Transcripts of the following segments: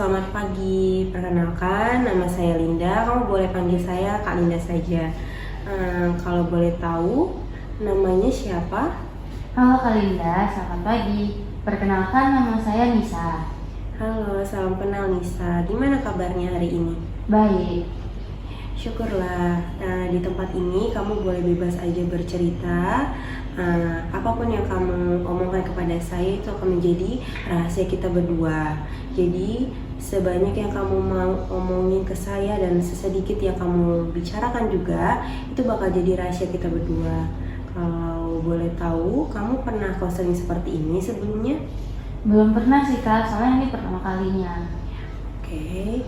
selamat pagi. Perkenalkan, nama saya Linda. Kamu boleh panggil saya Kak Linda saja. Kalau boleh tahu, namanya siapa? Halo Kak Linda, selamat pagi. Perkenalkan nama saya Nisa. Halo, salam kenal Nisa. Gimana kabarnya hari ini? Baik. Syukurlah. Di tempat ini kamu boleh bebas aja bercerita. Apapun yang kamu omongkan kepada saya itu akan menjadi rahasia kita berdua. Jadi sebanyak yang kamu mau omongin ke saya dan sesedikit yang kamu bicarakan juga itu bakal jadi rahasia kita berdua. Kalau boleh tahu, kamu pernah konseling seperti ini sebelumnya? Belum pernah sih Kak, soalnya ini pertama kalinya. Oke,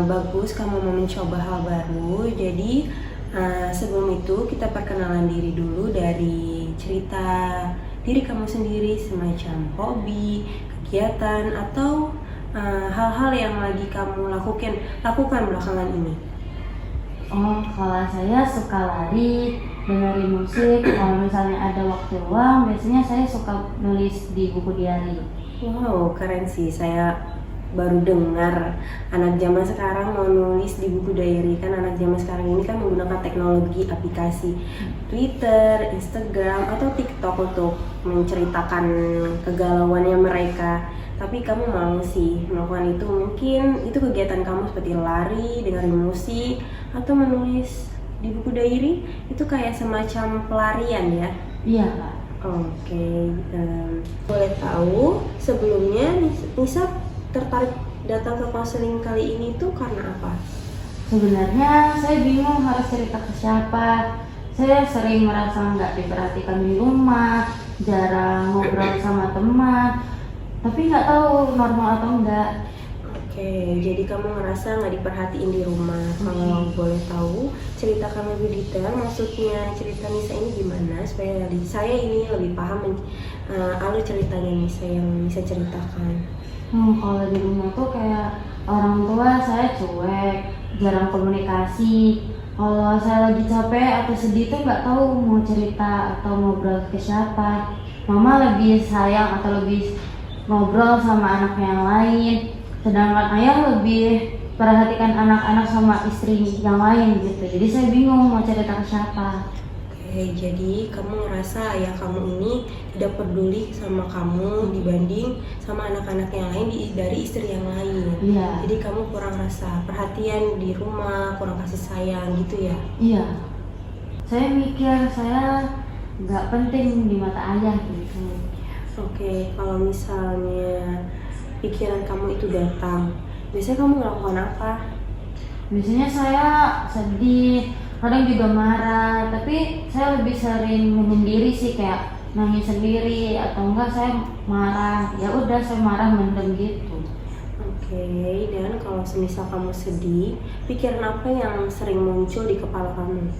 bagus kamu mau mencoba hal baru. Jadi sebelum itu kita perkenalan diri dulu dari cerita diri kamu sendiri, semacam hobi, kegiatan, atau hal-hal yang lagi kamu lakukan belakangan ini. Oh, kalau saya suka lari, dengerin musik. Kalau misalnya ada waktu luang, biasanya saya suka nulis di buku diary. Wow, keren sih. Saya baru dengar anak zaman sekarang mau nulis di buku diary. Kan anak zaman sekarang ini kan menggunakan teknologi aplikasi Twitter, Instagram, atau TikTok untuk menceritakan kegalauannya mereka. Tapi kamu mau sih melakukan itu, mungkin itu kegiatan kamu seperti lari, dengerin musik, atau menulis di buku diary. Itu kayak semacam pelarian ya. Iya Kak. Oke, boleh tahu sebelumnya Nisa tertarik datang ke konseling kali ini tuh karena apa? Sebenarnya saya bingung harus cerita ke siapa. Saya sering merasa nggak diperhatikan di rumah, jarang ngobrol sama teman, tapi nggak tahu normal atau enggak. Oke, jadi kamu ngerasa nggak diperhatiin di rumah. Kalau boleh tahu, ceritakan lebih detail. Maksudnya cerita Nisa ini gimana supaya saya ini lebih paham alur ceritanya Nisa yang bisa ceritakan. Kalau di rumah tuh kayak orang tua saya cuek, jarang komunikasi. Kalau saya lagi capek atau sedih tuh nggak tahu mau cerita atau ngobrol ke siapa. Mama lebih sayang atau lebih ngobrol sama anak yang lain, sedangkan ayah lebih perhatikan anak-anak sama istri yang lain gitu. Jadi saya bingung mau cerita ke siapa. Oke, jadi kamu ngerasa ayah kamu ini tidak peduli sama kamu dibanding sama anak-anak yang lain dari istri yang lain. Iya. Jadi kamu kurang rasa perhatian di rumah, kurang kasih sayang gitu ya? Iya. Saya mikir saya nggak penting di mata ayah gitu. Oke, kalau misalnya pikiran kamu itu datang, biasanya kamu melakukan apa? Biasanya saya sedih, kadang juga marah, tapi saya lebih sering menyendiri sih, kayak nangis sendiri atau enggak saya marah. Ya udah saya marah mendem gitu. Oke, dan kalau semisal kamu sedih, pikiran apa yang sering muncul di kepala kamu?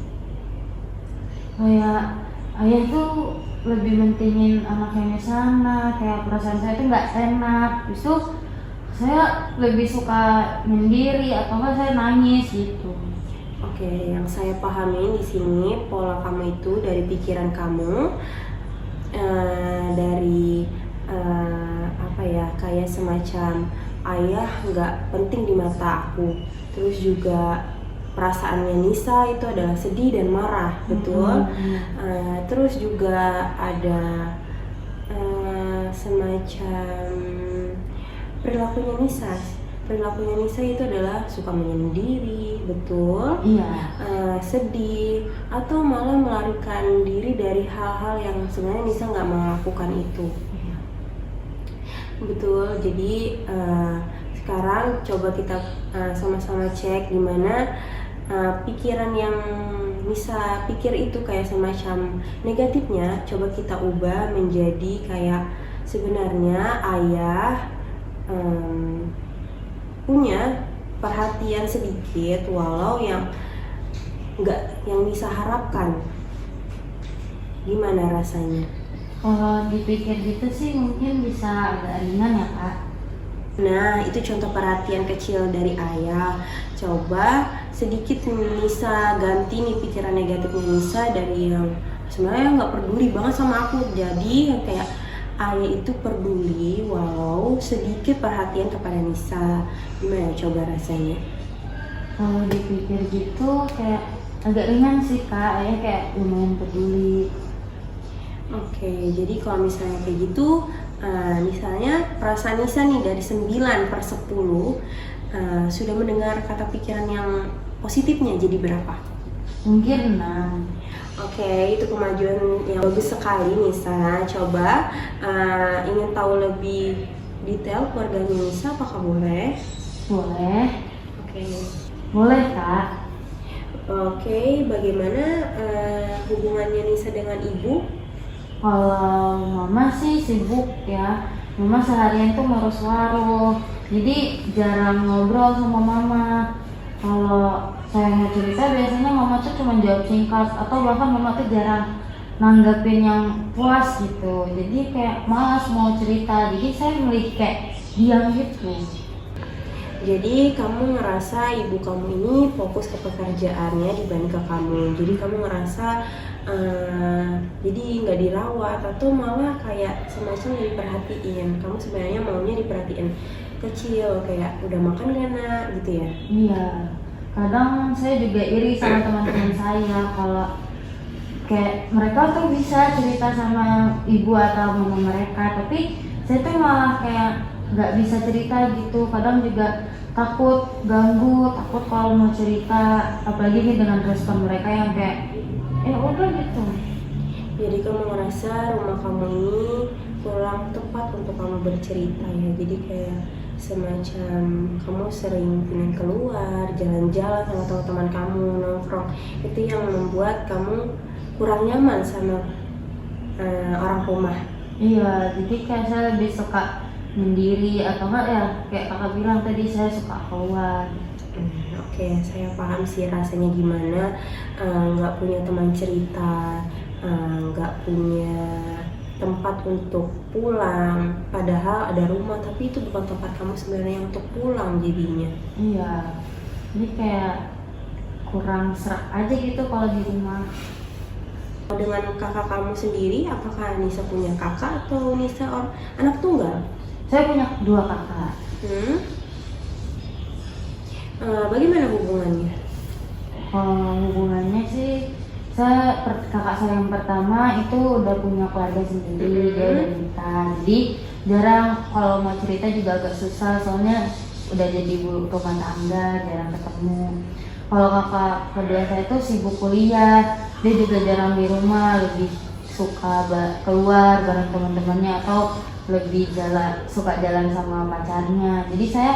Kayak ayah tuh lebih mentingin anaknya di sana, kayak perasaan saya tuh nggak enak. Justru saya lebih suka menyendiri atau enggak saya nangis gitu. Oke, yang saya pahami di sini pola kamu itu dari pikiran kamu, dari apa ya, kayak semacam ayah nggak penting di mata aku. Terus juga perasaannya Nisa itu adalah sedih dan marah, betul. Terus juga ada semacam perilakunya Nisa. Perilakunya Nisa itu adalah suka menyendiri, betul. Iya. Sedih, atau malah melarikan diri dari hal-hal yang sebenarnya Nisa nggak melakukan itu. Betul. Jadi sekarang coba kita sama-sama cek gimana pikiran yang Nisa pikir itu kayak semacam negatifnya. Coba kita ubah menjadi kayak sebenarnya ayah punya perhatian sedikit, walau yang Nisa harapkan. Gimana rasanya? Kalau dipikir gitu sih mungkin bisa agak ringan ya Kak. Nah, itu contoh perhatian kecil dari ayah. Coba sedikit Nisa ganti nih pikiran negatifnya Nisa dari yang sebenarnya nggak peduli banget sama aku, jadi yang kayak ayah itu peduli walau sedikit perhatian kepada Nisa. Gimana coba rasanya? Kalau dipikir gitu kayak agak ringan sih kak, ayah kayak lumayan peduli. Oke, jadi kalau misalnya kayak gitu, misalnya perasaan Nisa nih dari 9/10, sudah mendengar kata pikiran yang positifnya jadi berapa? Mungkin 6. Oke, itu kemajuan yang bagus sekali Nisa. Coba ingin tahu lebih detail keluarganya Nisa, apakah boleh? Boleh? Oke. Boleh kak. Oke, bagaimana hubungannya Nisa dengan ibu? Kalau mama sih sibuk ya, mama seharian tuh ngurus warung, jadi jarang ngobrol sama mama. Kalau saya mau cerita biasanya mama tuh cuma jawab singkat atau bahkan mama tuh jarang nanggepin yang puas gitu, jadi kayak malas mau cerita, jadi saya milih kayak diam gitu. Jadi kamu ngerasa ibu kamu ini fokus ke pekerjaannya dibanding ke kamu. Jadi kamu ngerasa jadi nggak dirawat atau malah kayak semacam diperhatiin. Kamu sebenarnya maunya diperhatiin kecil, kayak udah makan gak nak gitu ya? Iya, kadang saya juga iri sama teman-teman saya kalau kayak mereka tuh bisa cerita sama ibu atau mama mereka, tapi saya tuh malah kayak nggak bisa cerita gitu. Kadang juga takut ganggu, takut kalau mau cerita, apalagi nih dengan respon mereka yang kayak udah gitu. Jadi kamu ngerasa rumah kamu ini kurang tepat untuk kamu bercerita ya. Jadi kayak semacam kamu sering ingin keluar, jalan-jalan sama teman-teman kamu, nongkrong. Itu yang membuat kamu kurang nyaman sama orang rumah. Iya, jadi kayak saya lebih suka sendiri atau enggak ya kayak kakak bilang tadi, saya suka keluar. Oke, saya paham sih rasanya gimana nggak punya teman cerita, nggak punya tempat untuk pulang, padahal ada rumah tapi itu bukan tempat kamu sebenarnya untuk pulang jadinya. Iya, jadi kayak kurang serak aja gitu kalau di rumah. Dengan kakak kamu sendiri, apakah Nisa punya kakak atau Nisa anak tunggal? Saya punya 2 kakak. Bagaimana hubungannya? Kalau hubungannya sih, kakak saya yang pertama itu udah punya keluarga sendiri, dia udah nikah, jadi jarang kalau mau cerita juga agak susah, soalnya udah jadi ibu rumah tangga, jarang ketemu. Kalau kakak kedua saya itu sibuk kuliah, dia juga jarang di rumah, lebih suka keluar bareng teman-temannya atau lebih suka jalan sama pacarnya. Jadi saya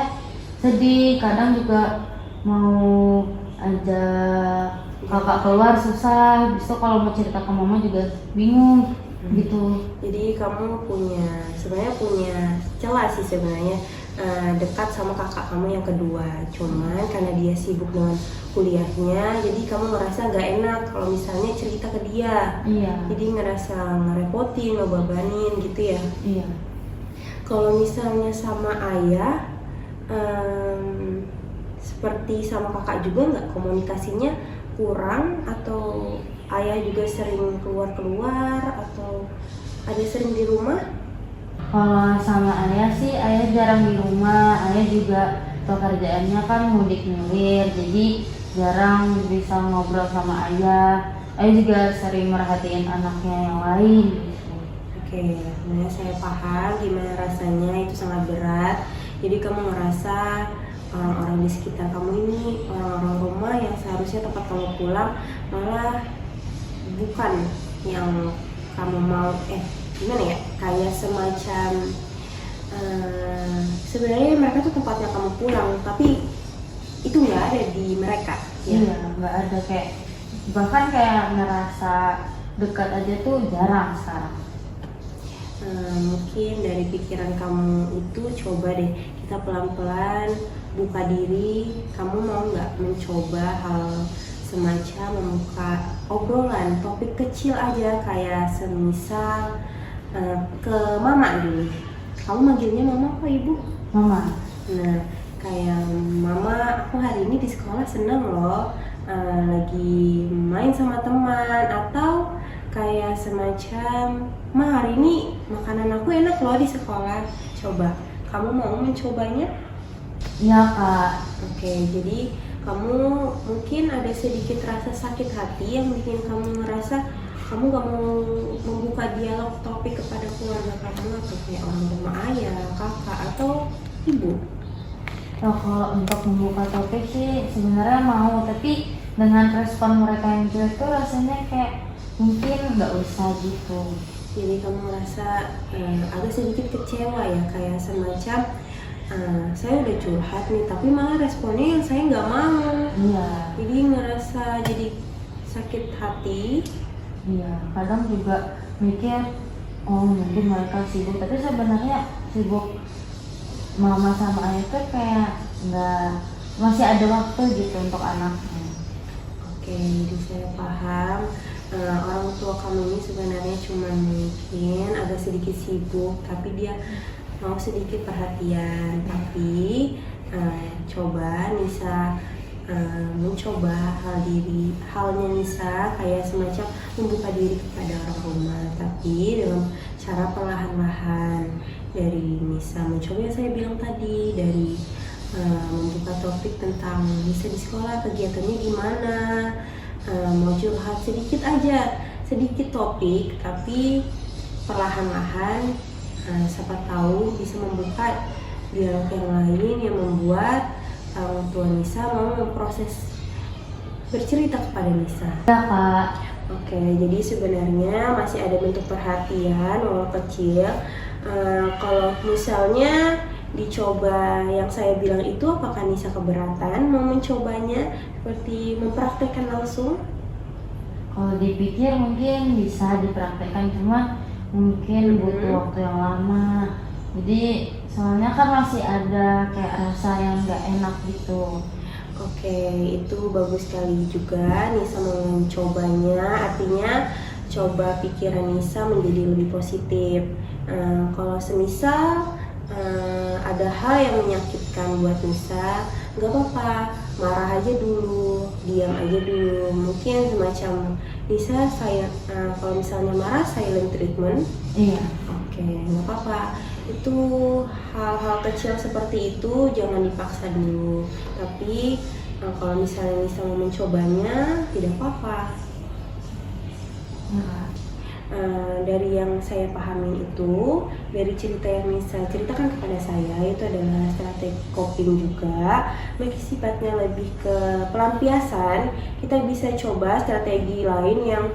sedih, kadang juga mau ajak kakak keluar susah, bisa kalau mau cerita ke mama juga bingung gitu. Jadi kamu sebenarnya punya celah sih sebenarnya dekat sama kakak kamu yang kedua, cuman karena dia sibuk dengan kuliahnya, jadi kamu ngerasa nggak enak kalau misalnya cerita ke dia. Iya. Jadi ngerasa ngerepotin, ngebebanin gitu ya. Iya. Kalau misalnya sama ayah, seperti sama kakak juga nggak, komunikasinya kurang atau ayah juga sering keluar atau ada sering di rumah? Kalau sama ayah sih, ayah jarang di rumah, ayah juga pekerjaannya kan mudik mulir, jadi jarang bisa ngobrol sama ayah. Ayah juga sering merhatiin anaknya yang lain gitu. Oke, sebenarnya saya paham gimana rasanya, itu sangat berat. Jadi kamu ngerasa orang-orang di sekitar kamu ini, orang-orang rumah yang seharusnya tempat kamu pulang, malah bukan yang kamu mau, gimana ya, kayak semacam sebenarnya mereka tuh tempatnya kamu pulang, tapi itu nggak ada di mereka ya? Iya, nggak ada, kayak bahkan kayak ngerasa dekat aja tuh jarang sekarang. Mungkin dari pikiran kamu itu coba deh kita pelan-pelan buka diri. Kamu mau nggak mencoba hal semacam membuka obrolan topik kecil aja, kayak semisal ke mama dulu. Kamu manggilnya mama apa ibu? Mama. Nah, kayak mama, aku hari ini di sekolah seneng loh, lagi main sama teman, atau kayak semacam, "Ma, hari ini makanan aku enak loh di sekolah, coba kamu mau mencobanya?" Iya Kak. Oke, jadi kamu mungkin ada sedikit rasa sakit hati yang bikin kamu ngerasa kamu gak mau membuka dialog topik kepada keluarga kamu atau kayak orang tua, ayah, kakak, atau ibu. Oh, kalau untuk membuka topik sih sebenarnya mau, tapi dengan respon mereka yang jelek tuh rasanya kayak mungkin nggak usah gitu. Jadi kamu merasa agak sedikit kecewa ya, kayak semacam saya udah curhat nih, tapi malah responnya yang saya nggak mau. Iya. Jadi ngerasa jadi sakit hati. Iya, kadang juga mikir, oh mungkin mereka sibuk, tapi sebenarnya sibuk mama sama ayah tuh kayak nggak, masih ada waktu gitu untuk anaknya. Oke, jadi saya paham. Orang tua kamu ini sebenarnya cuma mungkin agak sedikit sibuk, tapi dia mau sedikit perhatian. Tapi coba Nisa mencoba halnya Nisa kayak semacam membuka diri kepada orang rumah, tapi dengan cara perlahan-lahan. Dari Nisa mencoba yang saya bilang tadi, dari membuka topik tentang Nisa di sekolah, kegiatannya gimana, mau curhat sedikit aja, sedikit topik, tapi perlahan-lahan, siapa tahu bisa membuka dialog yang lain yang membuat orang tua Nisa mau memproses bercerita kepada Nisa. Ya Kak. Oke, jadi sebenarnya masih ada bentuk perhatian walau kecil. Kalau misalnya dicoba yang saya bilang itu, apakah Nisa keberatan mau mencobanya seperti mempraktekkan langsung? Kalau dipikir mungkin bisa dipraktekkan, cuma mungkin butuh waktu yang lama. Jadi soalnya kan masih ada kayak rasa yang nggak enak gitu. Oke, itu bagus sekali juga Nisa mau mencobanya, artinya coba pikiran Nisa menjadi lebih positif. Kalau semisal ada hal yang menyakitkan buat Nisa, nggak apa-apa, marah aja dulu, diam aja dulu. Mungkin semacam Nisa kalau misalnya marah silent treatment. Iya. Oke, nggak apa-apa. Itu hal-hal kecil seperti itu jangan dipaksa dulu. Tapi kalau misalnya Nisa mau mencobanya, tidak apa-apa. Dari yang saya pahamin itu, dari cerita yang Nisa ceritakan kepada saya, itu adalah strategi coping juga, bagi sifatnya lebih ke pelampiasan. Kita bisa coba strategi lain yang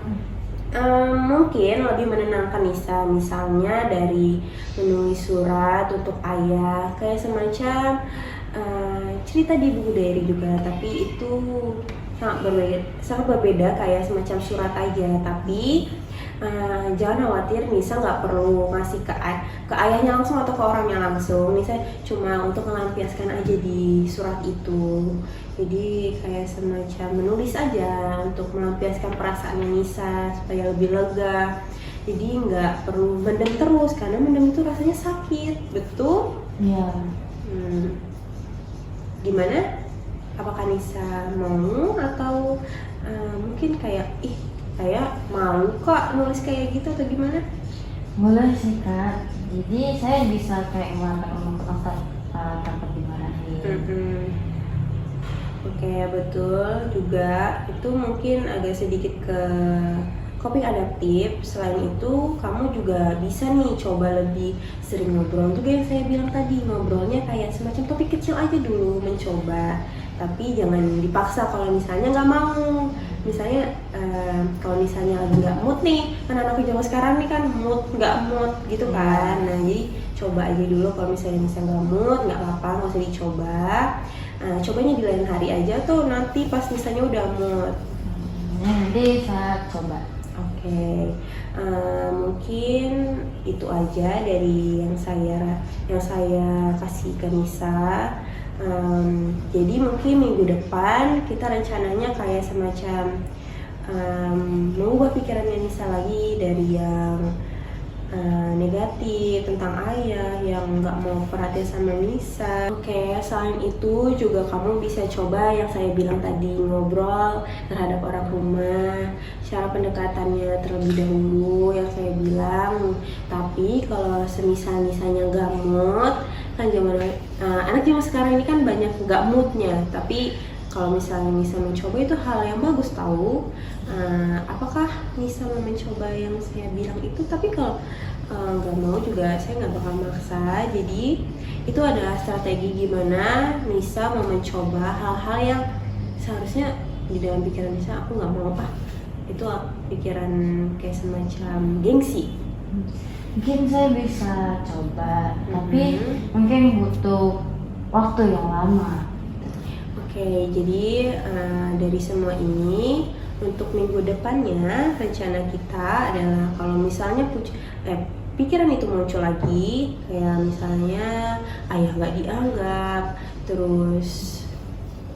mungkin lebih menenangkan Nisa, misalnya dari menulis surat untuk ayah, kayak semacam cerita di buku diary juga, tapi itu sangat berbeda kayak semacam surat aja. Tapi jangan khawatir, Nisa nggak perlu ngasih ke ayahnya langsung atau ke orangnya langsung. Nisa cuma untuk melampiaskan aja di surat itu. Jadi kayak semacam menulis aja untuk melampiaskan perasaannya Nisa supaya lebih lega. Jadi nggak perlu mendem terus, karena mendem itu rasanya sakit, betul? Iya. Gimana? Apakah Nisa mau atau mungkin kayak kayak malu kok nulis kayak gitu atau gimana? Boleh sih Kak. Jadi saya bisa kayak ngelamar orang tanpa dimarahin. Oke, betul juga. Itu mungkin agak sedikit ke coping adaptif. Selain itu, kamu juga bisa nih coba lebih sering ngobrol. Itu yang saya bilang tadi, ngobrolnya kayak semacam topik kecil aja dulu, mencoba. Tapi jangan dipaksa kalau misalnya nggak mau. Misalnya kalau misalnya lagi nggak mood nih, kan anak zaman sekarang nih kan nggak mood gitu kan. Nah, jadi coba aja dulu. Kalau misalnya nggak mood, nggak apa-apa, nggak usah dicoba. Cobanya di lain hari aja tuh, nanti pas misalnya udah mood. Nanti saya coba. Oke, mungkin itu aja dari yang saya kasih ke Nisa. Jadi mungkin minggu depan kita rencananya kayak semacam mengubah pikirannya Nisa lagi dari yang negatif tentang ayah yang nggak mau perhatian sama Nisa. Oke, selain itu juga kamu bisa coba yang saya bilang tadi, ngobrol terhadap orang rumah, cara pendekatannya terlebih dahulu yang saya bilang. Tapi kalau semisal Nisanya nggak mood, kan anak zaman sekarang ini kan banyak nggak moodnya. Tapi kalau misalnya Nisa mencoba itu hal yang bagus tahu. Apakah Nisa mau mencoba yang saya bilang itu? Tapi kalau nggak mau juga saya nggak bakal maksa. Jadi itu adalah strategi gimana Nisa mau mencoba hal-hal yang seharusnya di dalam pikiran Nisa aku nggak mau itu pikiran kayak semacam gengsi. Mungkin saya bisa coba, tapi mungkin butuh waktu yang lama. Oke, jadi dari semua ini untuk minggu depannya rencana kita adalah kalau misalnya pikiran itu muncul lagi, kayak misalnya ayah nggak dianggap, terus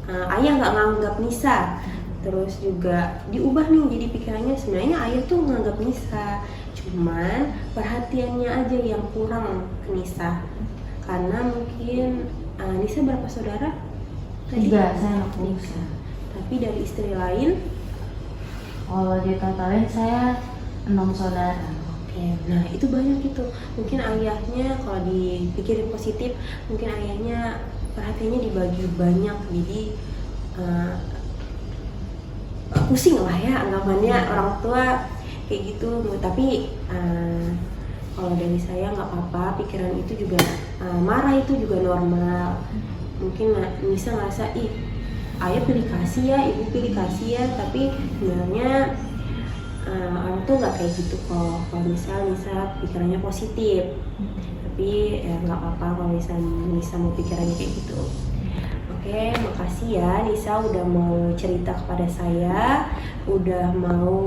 ayah nggak nganggap Nisa, terus juga diubah nih jadi pikirannya sebenarnya ayah tuh nganggap Nisa, cuman perhatiannya aja yang kurang ke Nisa, karena mungkin Nisa berapa saudara? Tiga, saya anak bungsu. Tapi dari istri lain? Kalau ditotalin saya 6 saudara. Oke, nah itu banyak gitu. Mungkin ayahnya kalau dipikirin positif, mungkin ayahnya perhatiannya dibagi banyak, jadi pusing lah ya anggapannya orang tua kayak gitu. Tapi kalau dari saya nggak apa-apa, pikiran itu juga marah itu juga normal. Mungkin Nisa ngerasa ayah pilih kasih ya, ibu pilih kasih ya, tapi sebenarnya orang tuh nggak kayak gitu kok. Kalau Nisa pikirannya positif, tapi ya nggak apa-apa kalau misalnya Nisa mau pikirannya kayak gitu. Oke, makasih ya Nisa udah mau cerita kepada saya, udah mau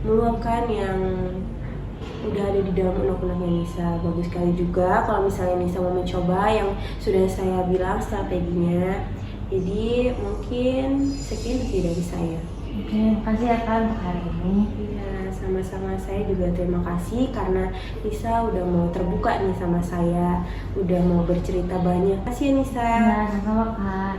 meluapkan yang udah ada di dalam unek-uneknya Nisa. Bagus sekali juga kalau misalnya Nisa mau mencoba yang sudah saya bilang strateginya. Jadi mungkin sekian dari saya. Oke, makasih ya Kak untuk hari ini. Iya, sama-sama. Saya juga terima kasih karena Nisa udah mau terbuka nih sama saya, udah mau bercerita banyak. Kasih ya Nisa. Ya, sama-sama Kak.